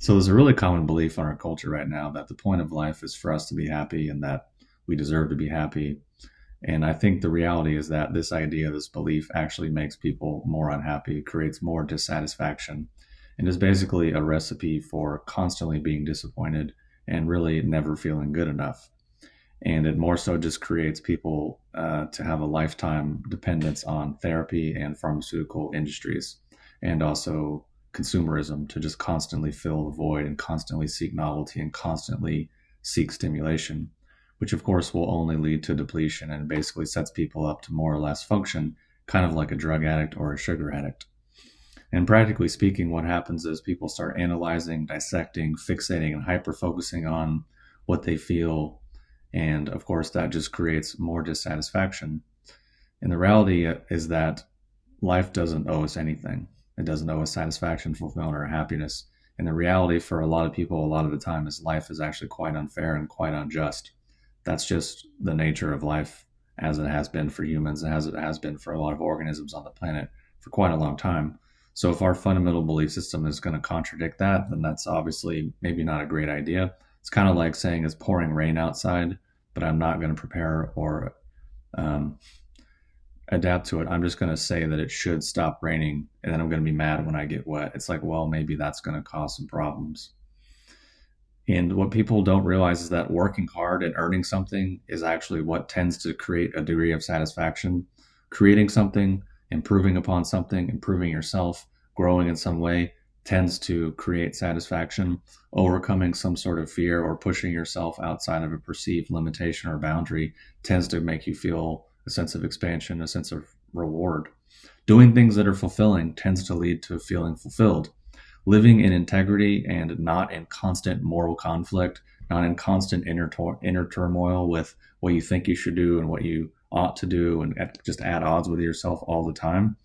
So there's a really common belief in our culture right now that the point of life is for us to be happy and that we deserve to be happy. And I think the reality is that this idea, this belief actually makes people more unhappy, creates more dissatisfaction, and is basically a recipe for constantly being disappointed and really never feeling good enough. And it more so just creates people to have a lifetime dependence on therapy and pharmaceutical industries, and also consumerism to just constantly fill the void and constantly seek novelty and constantly seek stimulation, which of course will only lead to depletion and basically sets people up to more or less function kind of like a drug addict or a sugar addict. And practically speaking, what happens is people start analyzing, dissecting, fixating, and hyper focusing on what they feel. And of course, that just creates more dissatisfaction. And the reality is that life doesn't owe us anything. It doesn't owe us satisfaction, fulfillment, or happiness. And the reality for a lot of people, a lot of the time, is life is actually quite unfair and quite unjust. That's just the nature of life as it has been for humans, as it has been for a lot of organisms on the planet for quite a long time. So if our fundamental belief system is going to contradict that, then that's obviously maybe not a great idea. It's kind of like saying it's pouring rain outside, but I'm not going to prepare or adapt to it. I'm just going to say that it should stop raining, and then I'm going to be mad when I get wet. It's like, well, maybe that's going to cause some problems. And what people don't realize is that working hard and earning something is actually what tends to create a degree of satisfaction. Creating something, improving upon something, improving yourself, growing in some way tends to create satisfaction. Overcoming some sort of fear or pushing yourself outside of a perceived limitation or boundary tends to make you feel a sense of expansion, a sense of reward. Doing things that are fulfilling tends to lead to feeling fulfilled. Living in integrity and not in constant moral conflict, not in constant inner turmoil with what you think you should do and what you ought to do, and just at odds with yourself all the time.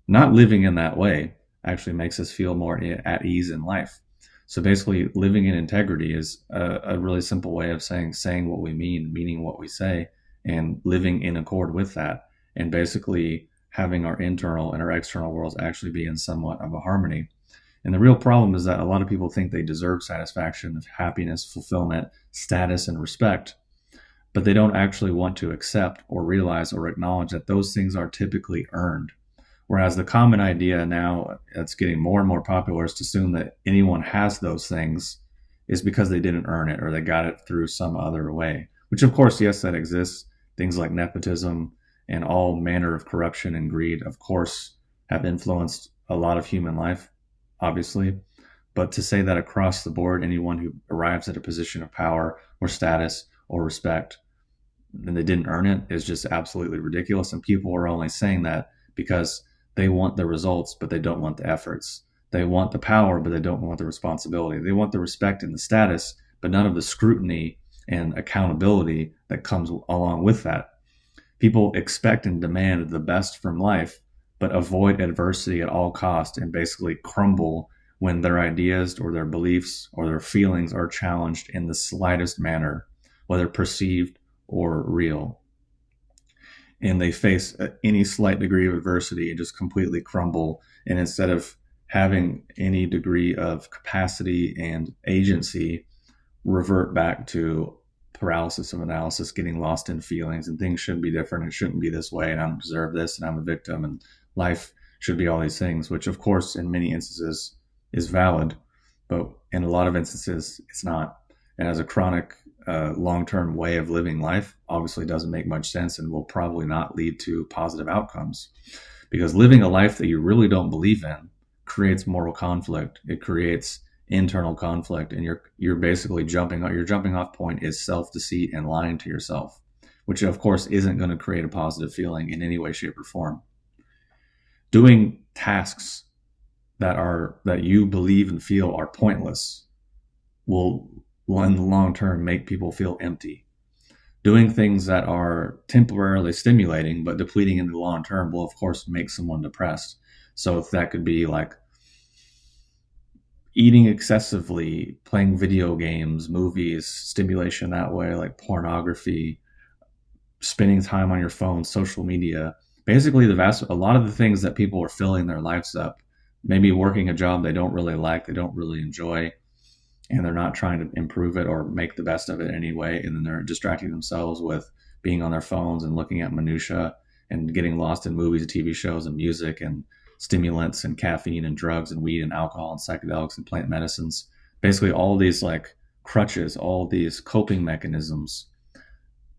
Not living in that way actually makes us feel more at ease in life. So basically, living in integrity is a really simple way of saying what we mean, meaning what we say, and living in accord with that, and basically having our internal and our external worlds actually be in somewhat of a harmony. And the real problem is that a lot of people think they deserve satisfaction, happiness, fulfillment, status, and respect, but they don't actually want to accept or realize or acknowledge that those things are typically earned. Whereas the common idea now that's getting more and more popular is to assume that anyone has those things is because they didn't earn it or they got it through some other way, which of course, yes, that exists. Things like nepotism and all manner of corruption and greed, of course, have influenced a lot of human life, obviously. But to say that across the board, anyone who arrives at a position of power or status or respect, and they didn't earn it is just absolutely ridiculous. And people are only saying that because they want the results, but they don't want the efforts. They want the power, but they don't want the responsibility. They want the respect and the status, but none of the scrutiny and accountability that comes along with that. People expect and demand the best from life, but avoid adversity at all costs and basically crumble when their ideas or their beliefs or their feelings are challenged in the slightest manner, whether perceived or real. And they face any slight degree of adversity and just completely crumble. And instead of having any degree of capacity and agency, revert back to paralysis of analysis, getting lost in feelings, and things should be different. It shouldn't be this way, and I don't deserve this, and I'm a victim, and life should be all these things, which of course in many instances is valid, but in a lot of instances it's not. And as a chronic long-term way of living life, obviously doesn't make much sense and will probably not lead to positive outcomes, because living a life that you really don't believe in creates moral conflict. It creates internal conflict, and you're basically your jumping off point is self-deceit and lying to yourself, which of course isn't going to create a positive feeling in any way, shape, or form. Doing tasks that you believe and feel are pointless will in the long term make people feel empty. Doing things that are temporarily stimulating but depleting in the long term will of course make someone depressed. So if that could be like eating excessively, playing video games, movies, stimulation that way, like pornography, spending time on your phone, social media, basically a lot of the things that people are filling their lives up, maybe working a job they don't really like, they don't really enjoy, and they're not trying to improve it or make the best of it anyway. And then they're distracting themselves with being on their phones and looking at minutia and getting lost in movies, TV shows, and music, and stimulants and caffeine and drugs and weed and alcohol and psychedelics and plant medicines. Basically, all these like crutches, all these coping mechanisms,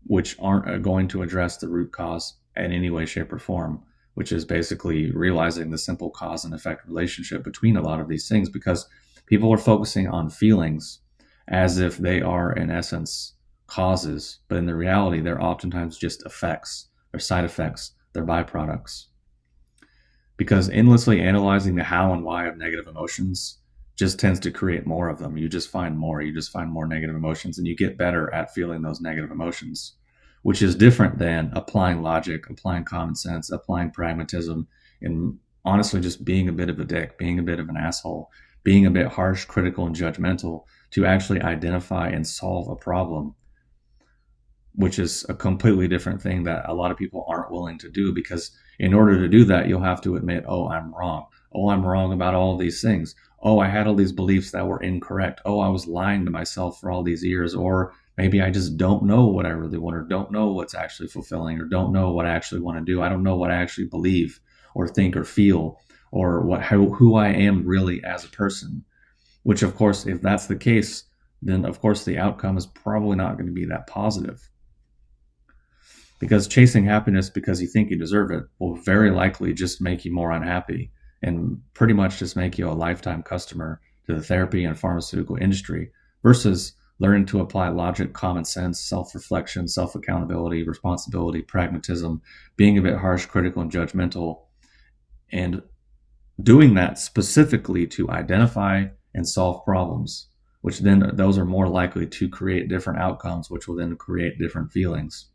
which aren't going to address the root cause in any way, shape, or form, which is basically realizing the simple cause and effect relationship between a lot of these things, because people are focusing on feelings as if they are, in essence, causes, but in the reality, they're oftentimes just effects, they're side effects, they're byproducts. Because endlessly analyzing the how and why of negative emotions just tends to create more of them. You just find more negative emotions, and you get better at feeling those negative emotions, which is different than applying logic, applying common sense, applying pragmatism, and honestly just being a bit of a dick, being a bit of an asshole, being a bit harsh, critical, and judgmental to actually identify and solve a problem, which is a completely different thing that a lot of people aren't willing to do. Because in order to do that, you'll have to admit, oh, I'm wrong. Oh, I'm wrong about all these things. Oh, I had all these beliefs that were incorrect. Oh, I was lying to myself for all these years. Or maybe I just don't know what I really want, or don't know what's actually fulfilling, or don't know what I actually want to do. I don't know what I actually believe or think or feel, or who I am really as a person. Which, of course, if that's the case, then of course the outcome is probably not going to be that positive. Because chasing happiness because you think you deserve it will very likely just make you more unhappy, and pretty much just make you a lifetime customer to the therapy and pharmaceutical industry, versus learning to apply logic, common sense, self-reflection, self-accountability, responsibility, pragmatism, being a bit harsh, critical, and judgmental, and doing that specifically to identify and solve problems, which then those are more likely to create different outcomes, which will then create different feelings.